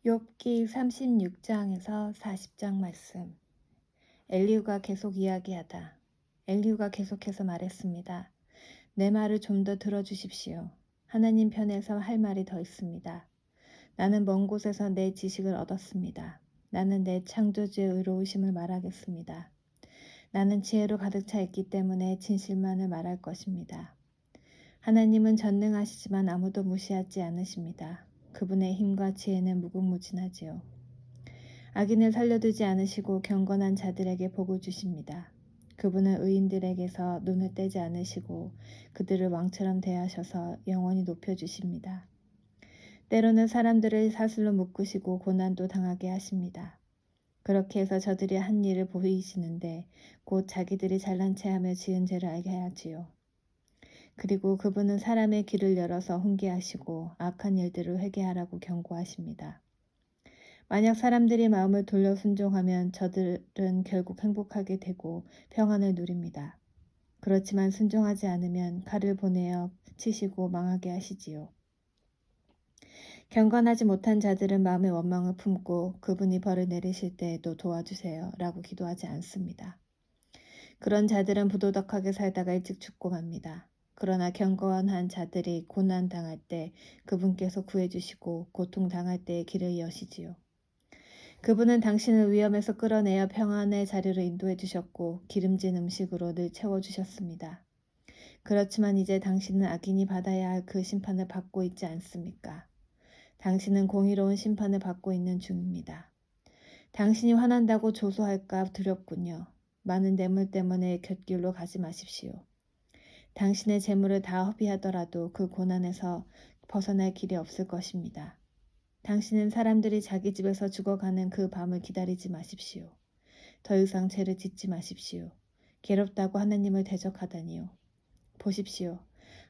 욥기 36장에서 40장 말씀. 엘리후가 계속 이야기하다. 엘리후가 계속해서 말했습니다. 내 말을 좀 더 들어주십시오. 하나님 편에서 할 말이 더 있습니다. 나는 먼 곳에서 내 지식을 얻었습니다. 나는 내 창조주의 의로우심을 말하겠습니다. 나는 지혜로 가득 차 있기 때문에 진실만을 말할 것입니다. 하나님은 전능하시지만 아무도 무시하지 않으십니다. 그분의 힘과 지혜는 무궁무진하지요. 악인을 살려두지 않으시고 경건한 자들에게 복을 주십니다. 그분은 의인들에게서 눈을 떼지 않으시고 그들을 왕처럼 대하셔서 영원히 높여주십니다. 때로는 사람들을 사슬로 묶으시고 고난도 당하게 하십니다. 그렇게 해서 저들이 한 일을 보이시는데 곧 자기들이 잘난 체하며 지은 죄를 알게 하지요. 그리고 그분은 사람의 길을 열어서 훈계하시고 악한 일들을 회개하라고 경고하십니다. 만약 사람들이 마음을 돌려 순종하면 저들은 결국 행복하게 되고 평안을 누립니다. 그렇지만 순종하지 않으면 칼을 보내어 치시고 망하게 하시지요. 경건하지 못한 자들은 마음의 원망을 품고 그분이 벌을 내리실 때에도 도와주세요 라고 기도하지 않습니다. 그런 자들은 부도덕하게 살다가 일찍 죽고 맙니다. 그러나 경건한 자들이 고난당할 때 그분께서 구해주시고 고통당할 때에 길을 여시지요. 그분은 당신을 위험에서 끌어내어 평안의 자리로 인도해 주셨고 기름진 음식으로 늘 채워주셨습니다. 그렇지만 이제 당신은 악인이 받아야 할 그 심판을 받고 있지 않습니까? 당신은 공의로운 심판을 받고 있는 중입니다. 당신이 화난다고 조소할까 두렵군요. 많은 뇌물 때문에 곁길로 가지 마십시오. 당신의 재물을 다 허비하더라도 그 고난에서 벗어날 길이 없을 것입니다. 당신은 사람들이 자기 집에서 죽어가는 그 밤을 기다리지 마십시오. 더 이상 죄를 짓지 마십시오. 괴롭다고 하나님을 대적하다니요. 보십시오.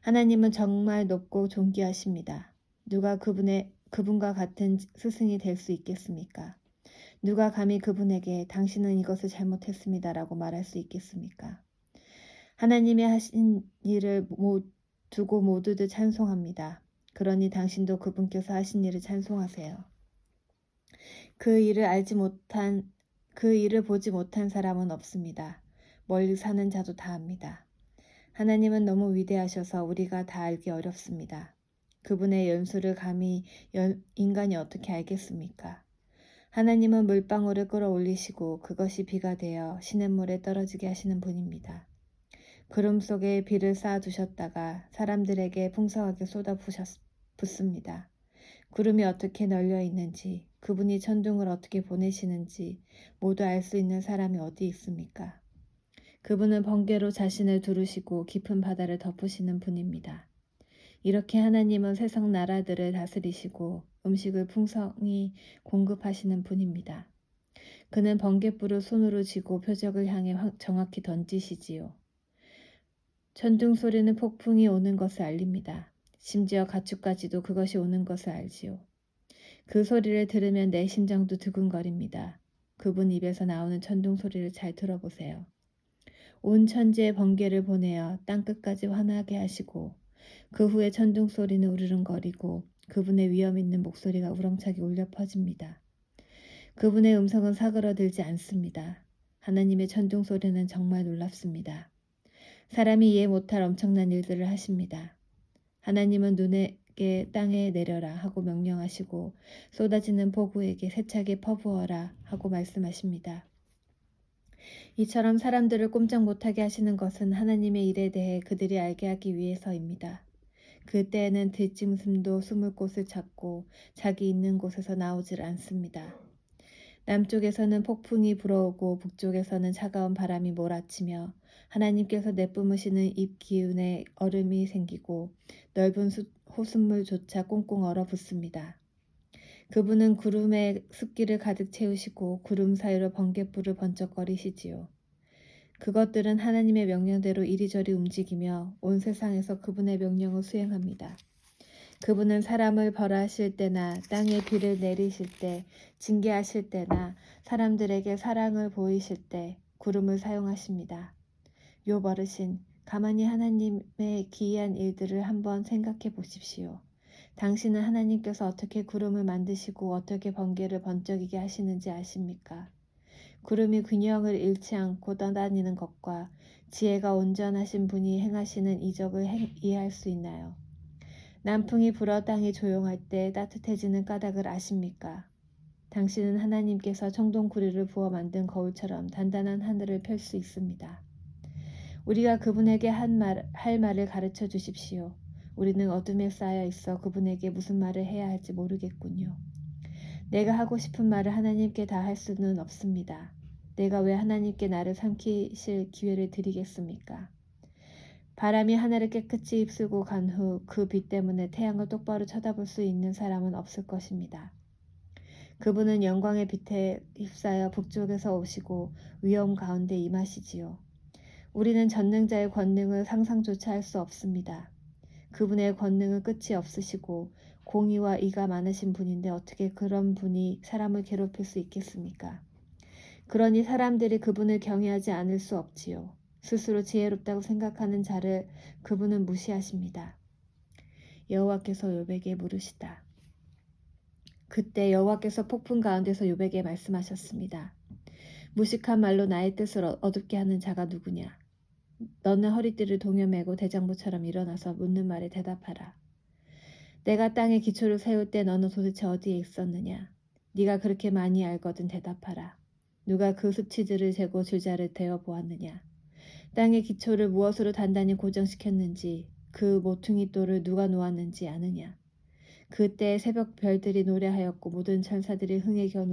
하나님은 정말 높고 존귀하십니다. 누가 그분과 같은 스승이 될 수 있겠습니까? 누가 감히 그분에게 당신은 이것을 잘못했습니다라고 말할 수 있겠습니까? 하나님이 하신 일을 두고 모두들 찬송합니다. 그러니 당신도 그분께서 하신 일을 찬송하세요. 그 일을 보지 못한 사람은 없습니다. 멀리 사는 자도 다 압니다. 하나님은 너무 위대하셔서 우리가 다 알기 어렵습니다. 그분의 연수를 감히 인간이 어떻게 알겠습니까? 하나님은 물방울을 끌어올리시고 그것이 비가 되어 시냇물에 떨어지게 하시는 분입니다. 구름 속에 비를 쌓아두셨다가 사람들에게 풍성하게 쏟아붓습니다. 구름이 어떻게 널려 있는지, 그분이 천둥을 어떻게 보내시는지 모두 알 수 있는 사람이 어디 있습니까? 그분은 번개로 자신을 두르시고 깊은 바다를 덮으시는 분입니다. 이렇게 하나님은 세상 나라들을 다스리시고 음식을 풍성히 공급하시는 분입니다. 그는 번갯불을 손으로 쥐고 표적을 향해 정확히 던지시지요. 천둥 소리는 폭풍이 오는 것을 알립니다. 심지어 가축까지도 그것이 오는 것을 알지요. 그 소리를 들으면 내 심장도 두근거립니다. 그분 입에서 나오는 천둥 소리를 잘 들어보세요. 온 천지에 번개를 보내어 땅끝까지 화나게 하시고 그 후에 천둥 소리는 우르릉거리고 그분의 위엄 있는 목소리가 우렁차게 울려 퍼집니다. 그분의 음성은 사그러들지 않습니다. 하나님의 천둥 소리는 정말 놀랍습니다. 사람이 이해 못할 엄청난 일들을 하십니다. 하나님은 눈에게 땅에 내려라 하고 명령하시고 쏟아지는 폭우에게 세차게 퍼부어라 하고 말씀하십니다. 이처럼 사람들을 꼼짝 못하게 하시는 것은 하나님의 일에 대해 그들이 알게 하기 위해서입니다. 그때에는 들짐승도 숨을 곳을 찾고 자기 있는 곳에서 나오질 않습니다. 남쪽에서는 폭풍이 불어오고 북쪽에서는 차가운 바람이 몰아치며 하나님께서 내뿜으시는 입 기운에 얼음이 생기고 넓은 호숫물조차 꽁꽁 얼어붙습니다. 그분은 구름에 습기를 가득 채우시고 구름 사이로 번갯불을 번쩍거리시지요. 그것들은 하나님의 명령대로 이리저리 움직이며 온 세상에서 그분의 명령을 수행합니다. 그분은 사람을 벌하실 때나 땅에 비를 내리실 때, 징계하실 때나 사람들에게 사랑을 보이실 때 구름을 사용하십니다. 욥 어르신, 가만히 하나님의 기이한 일들을 한번 생각해 보십시오. 당신은 하나님께서 어떻게 구름을 만드시고 어떻게 번개를 번쩍이게 하시는지 아십니까? 구름이 균형을 잃지 않고 떠다니는 것과 지혜가 온전하신 분이 행하시는 이적을 이해할 수 있나요? 남풍이 불어 땅이 조용할 때 따뜻해지는 까닭을 아십니까? 당신은 하나님께서 청동구리를 부어 만든 거울처럼 단단한 하늘을 펼 수 있습니다. 우리가 그분에게 할 말을 가르쳐 주십시오. 우리는 어둠에 쌓여 있어 그분에게 무슨 말을 해야 할지 모르겠군요. 내가 하고 싶은 말을 하나님께 다 할 수는 없습니다. 내가 왜 하나님께 나를 삼키실 기회를 드리겠습니까? 바람이 하늘을 깨끗이 휩쓸고 간 후 그 빛 때문에 태양을 똑바로 쳐다볼 수 있는 사람은 없을 것입니다. 그분은 영광의 빛에 휩싸여 북쪽에서 오시고 위험 가운데 임하시지요. 우리는 전능자의 권능을 상상조차 할 수 없습니다. 그분의 권능은 끝이 없으시고 공의와 의가 많으신 분인데 어떻게 그런 분이 사람을 괴롭힐 수 있겠습니까? 그러니 사람들이 그분을 경외하지 않을 수 없지요. 스스로 지혜롭다고 생각하는 자를 그분은 무시하십니다. 여호와께서 욥에게 물으시다. 그때 여호와께서 폭풍 가운데서 욥에게 말씀하셨습니다. 무식한 말로 나의 뜻을 어둡게 하는 자가 누구냐? 너는 허리띠를 동여매고 대장부처럼 일어나서 묻는 말에 대답하라. 내가 땅에 기초를 세울 때 너는 도대체 어디에 있었느냐? 네가 그렇게 많이 알거든 대답하라. 누가 그 수치들을 재고 줄자를 대어 보았느냐? 땅의 기초를 무엇으로 단단히 고정시켰는지 그 모퉁이 돌을 누가 놓았는지 아느냐? 그때 새벽 별들이 노래하였고 모든 천사들이 흥에 겨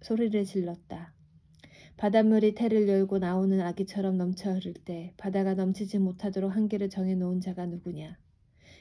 소리를 질렀다. 바닷물이 태를 열고 나오는 아기처럼 넘쳐 흐를 때 바다가 넘치지 못하도록 한계를 정해놓은 자가 누구냐?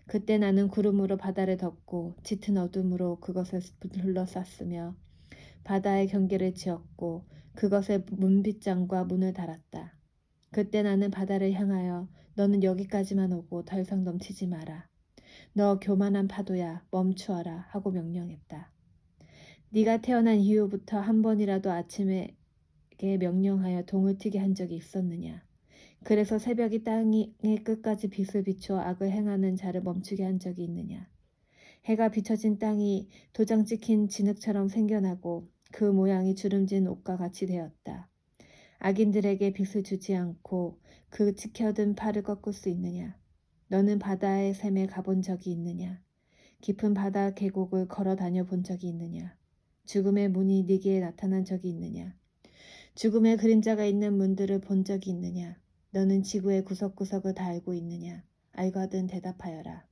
그때 나는 구름으로 바다를 덮고 짙은 어둠으로 그것을 둘러쌌으며 바다의 경계를 지었고 그것에 문빗장과 문을 달았다. 그때 나는 바다를 향하여 너는 여기까지만 오고 더 이상 넘치지 마라. 너 교만한 파도야 멈추어라 하고 명령했다. 네가 태어난 이후부터 한 번이라도 아침에 명령하여 동을 튀게 한 적이 있었느냐? 그래서 새벽이 땅의 끝까지 빛을 비추어 악을 행하는 자를 멈추게 한 적이 있느냐? 해가 비춰진 땅이 도장 찍힌 진흙처럼 생겨나고 그 모양이 주름진 옷과 같이 되었다. 악인들에게 빛을 주지 않고 그 지켜든 팔을 꺾을 수 있느냐? 너는 바다의 샘에 가본 적이 있느냐? 깊은 바다 계곡을 걸어 다녀 본 적이 있느냐? 죽음의 문이 네게 나타난 적이 있느냐? 죽음의 그림자가 있는 문들을 본 적이 있느냐? 너는 지구의 구석구석을 다 알고 있느냐? 알거든 대답하여라.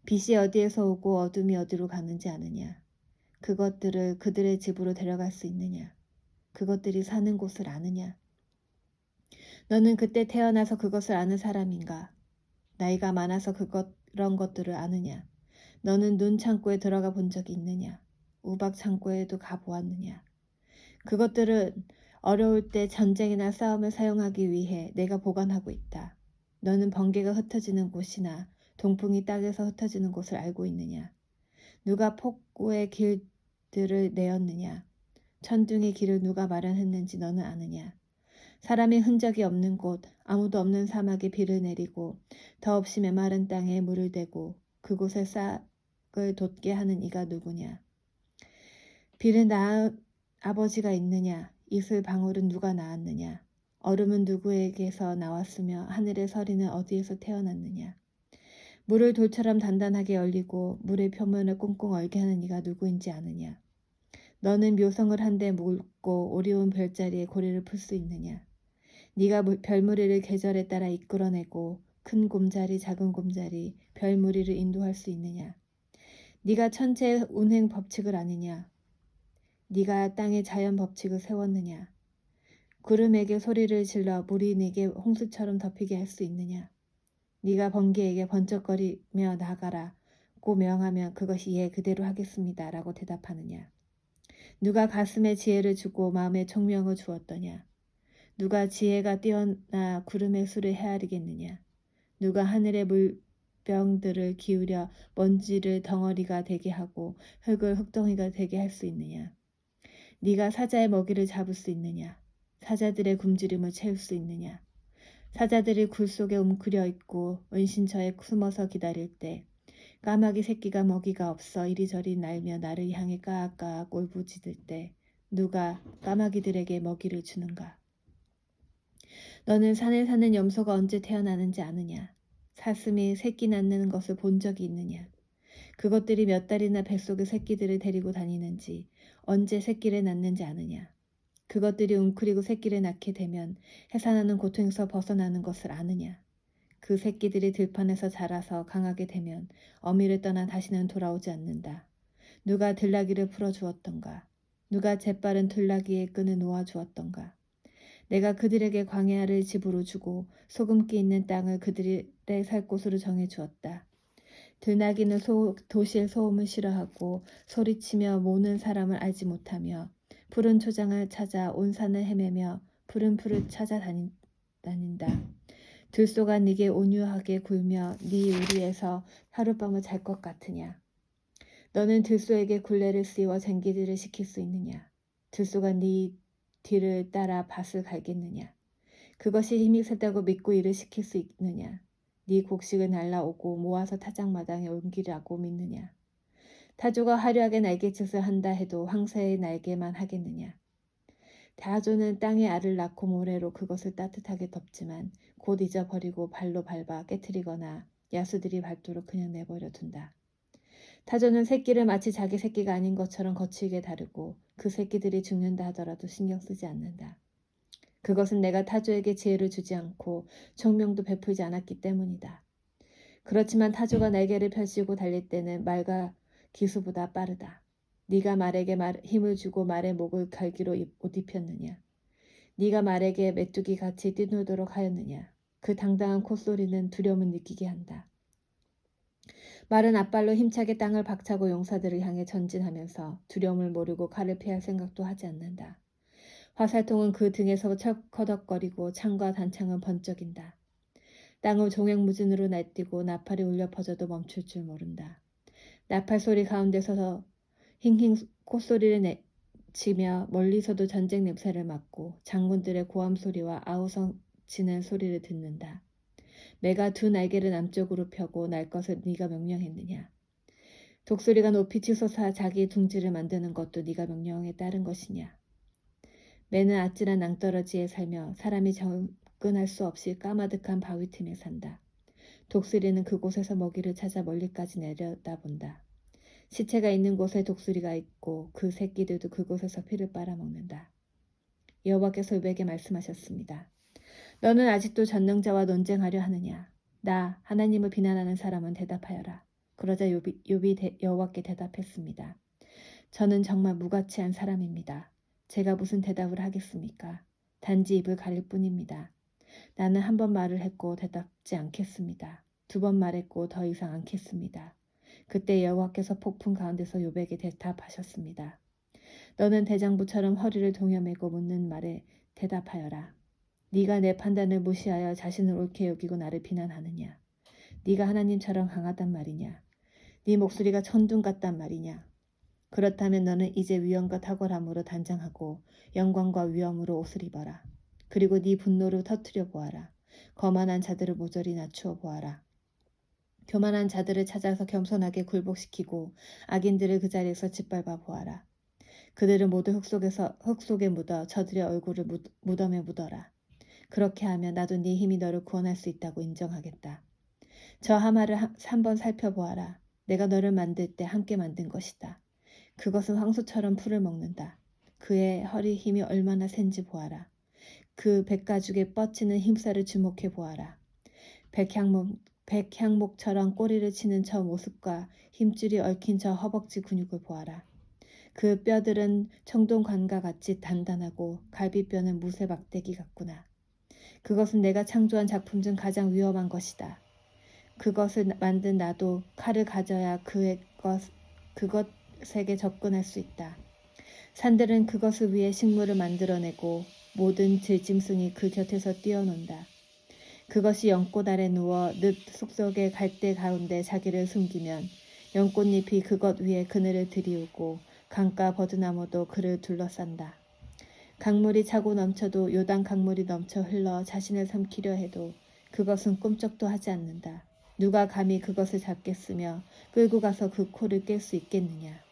빛이 어디에서 오고 어둠이 어디로 가는지 아느냐? 그것들을 그들의 집으로 데려갈 수 있느냐? 그것들이 사는 곳을 아느냐? 너는 그때 태어나서 그것을 아는 사람인가? 나이가 많아서 그런 것들을 아느냐? 너는 눈 창고에 들어가 본 적이 있느냐? 우박 창고에도 가보았느냐? 그것들은 어려울 때 전쟁이나 싸움에 사용하기 위해 내가 보관하고 있다. 너는 번개가 흩어지는 곳이나 동풍이 땅에서 흩어지는 곳을 알고 있느냐? 누가 폭우의 길들을 내었느냐? 천둥의 길을 누가 마련했는지 너는 아느냐? 사람의 흔적이 없는 곳, 아무도 없는 사막에 비를 내리고 더없이 메마른 땅에 물을 대고 그곳에 싹을 돋게 하는 이가 누구냐? 비를 낳은 아버지가 있느냐? 이슬 방울은 누가 낳았느냐? 얼음은 누구에게서 나왔으며 하늘의 서리는 어디에서 태어났느냐? 물을 돌처럼 단단하게 열리고 물의 표면을 꽁꽁 얼게 하는 이가 누구인지 아느냐? 너는 묘성을 한데 묻고 오리온 별자리에 고리를 풀 수 있느냐? 네가 별무리를 계절에 따라 이끌어내고 큰 곰자리 작은 곰자리 별무리를 인도할 수 있느냐? 네가 천체의 운행 법칙을 아느냐? 네가 땅의 자연 법칙을 세웠느냐? 구름에게 소리를 질러 물이 네게 홍수처럼 덮이게 할 수 있느냐? 네가 번개에게 번쩍거리며 나가라고 명하면 그것이 예 그대로 하겠습니다 라고 대답하느냐? 누가 가슴에 지혜를 주고 마음에 총명을 주었더냐? 누가 지혜가 뛰어나 구름의 수를 헤아리겠느냐? 누가 하늘의 물병들을 기울여 먼지를 덩어리가 되게 하고 흙을 흙덩이가 되게 할 수 있느냐? 네가 사자의 먹이를 잡을 수 있느냐? 사자들의 굶주림을 채울 수 있느냐? 사자들이 굴 속에 웅크려 있고 은신처에 숨어서 기다릴 때 까마귀 새끼가 먹이가 없어 이리저리 날며 나를 향해 까악까악 울부짖을 때 누가 까마귀들에게 먹이를 주는가? 너는 산에 사는 염소가 언제 태어나는지 아느냐? 사슴이 새끼 낳는 것을 본 적이 있느냐? 그것들이 몇 달이나 뱃속에 새끼들을 데리고 다니는지, 언제 새끼를 낳는지 아느냐? 그것들이 웅크리고 새끼를 낳게 되면 해산하는 고통에서 벗어나는 것을 아느냐? 그 새끼들이 들판에서 자라서 강하게 되면 어미를 떠나 다시는 돌아오지 않는다. 누가 들나귀를 풀어주었던가? 누가 재빠른 들나귀의 끈을 놓아주었던가? 내가 그들에게 광야를 집으로 주고 소금기 있는 땅을 그들의 살 곳으로 정해주었다. 들나귀는 도시의 소음을 싫어하고 소리치며 모는 사람을 알지 못하며 푸른 초장을 찾아 온 산을 헤매며 푸른 풀을 찾아 다닌다. 들소가 네게 온유하게 굴며 네 우리에서 하룻밤을 잘 것 같으냐? 너는 들소에게 굴레를 씌워 쟁기질을 시킬 수 있느냐? 들소가 네 뒤를 따라 밭을 갈겠느냐? 그것이 힘이 세다고 믿고 일을 시킬 수 있느냐? 네 곡식을 날라오고 모아서 타작마당에 옮기라고 믿느냐? 타조가 화려하게 날개짓을 한다 해도 황새의 날개만 하겠느냐? 타조는 땅에 알을 낳고 모래로 그것을 따뜻하게 덮지만 곧 잊어버리고 발로 밟아 깨트리거나 야수들이 밟도록 그냥 내버려 둔다. 타조는 새끼를 마치 자기 새끼가 아닌 것처럼 거칠게 다루고 그 새끼들이 죽는다 하더라도 신경 쓰지 않는다. 그것은 내가 타조에게 지혜를 주지 않고 총명도 베풀지 않았기 때문이다. 그렇지만 타조가 날개를 펼치고 달릴 때는 말과 기수보다 빠르다. 네가 말에게 힘을 주고 말의 목을 갈기로 옷 입혔느냐? 네가 말에게 메뚜기 같이 뛰놀도록 하였느냐? 그 당당한 콧소리는 두려움을 느끼게 한다. 말은 앞발로 힘차게 땅을 박차고 용사들을 향해 전진하면서 두려움을 모르고 칼을 피할 생각도 하지 않는다. 화살통은 그 등에서 철커덕거리고 창과 단창은 번쩍인다. 땅을 종횡무진으로 날뛰고 나팔이 울려 퍼져도 멈출 줄 모른다. 나팔 소리 가운데서 힝힝 콧소리를 내치며 멀리서도 전쟁 냄새를 맡고 장군들의 고함 소리와 아우성치는 소리를 듣는다. 내가 두 날개를 남쪽으로 펴고 날 것을 네가 명령했느냐? 독수리가 높이 치솟아 자기 둥지를 만드는 것도 네가 명령에 따른 것이냐? 매는 아찔한 낭떠러지에 살며 사람이 접근할 수 없이 까마득한 바위 틈에 산다. 독수리는 그곳에서 먹이를 찾아 멀리까지 내려다본다. 시체가 있는 곳에 독수리가 있고 그 새끼들도 그곳에서 피를 빨아먹는다. 여호와께서 욥에게 말씀하셨습니다. 너는 아직도 전능자와 논쟁하려 하느냐? 나 하나님을 비난하는 사람은 대답하여라. 그러자 욥이 여호와께 대답했습니다. 저는 정말 무가치한 사람입니다. 제가 무슨 대답을 하겠습니까? 단지 입을 가릴 뿐입니다. 나는 한 번 말을 했고 대답지 않겠습니다. 두 번 말했고 더 이상 않겠습니다. 그때 여호와께서 폭풍 가운데서 욥에게 대답하셨습니다. 너는 대장부처럼 허리를 동여매고 묻는 말에 대답하여라. 네가 내 판단을 무시하여 자신을 옳게 여기고 나를 비난하느냐? 네가 하나님처럼 강하단 말이냐? 네 목소리가 천둥 같단 말이냐? 그렇다면 너는 이제 위엄과 탁월함으로 단장하고 영광과 위엄으로 옷을 입어라. 그리고 네 분노를 터뜨려 보아라. 거만한 자들을 모조리 낮추어 보아라. 교만한 자들을 찾아서 겸손하게 굴복시키고 악인들을 그 자리에서 짓밟아 보아라. 그들은 모두 흙 속에 묻어 저들의 얼굴을 무덤에 묻어라. 그렇게 하면 나도 네 힘이 너를 구원할 수 있다고 인정하겠다. 저 하마를 한번 살펴보아라. 내가 너를 만들 때 함께 만든 것이다. 그것은 황소처럼 풀을 먹는다. 그의 허리 힘이 얼마나 센지 보아라. 그 백가죽에 뻗치는 힘살을 주목해 보아라. 백향목처럼 꼬리를 치는 저 모습과 힘줄이 얽힌 저 허벅지 근육을 보아라. 그 뼈들은 청동관과 같이 단단하고 갈비뼈는 무쇠 막대기 같구나. 그것은 내가 창조한 작품 중 가장 위험한 것이다. 그것을 만든 나도 칼을 가져야 그것에게 접근할 수 있다. 산들은 그것을 위해 식물을 만들어내고 모든 들짐승이 그 곁에서 뛰어논다. 그것이 연꽃 아래 누워 늪 속속의 갈대 가운데 자기를 숨기면 연꽃잎이 그것 위에 그늘을 들이우고 강가 버드나무도 그를 둘러싼다. 강물이 차고 넘쳐도 요단 강물이 넘쳐 흘러 자신을 삼키려 해도 그것은 꿈쩍도 하지 않는다. 누가 감히 그것을 잡겠으며 끌고 가서 그 코를 깰 수 있겠느냐.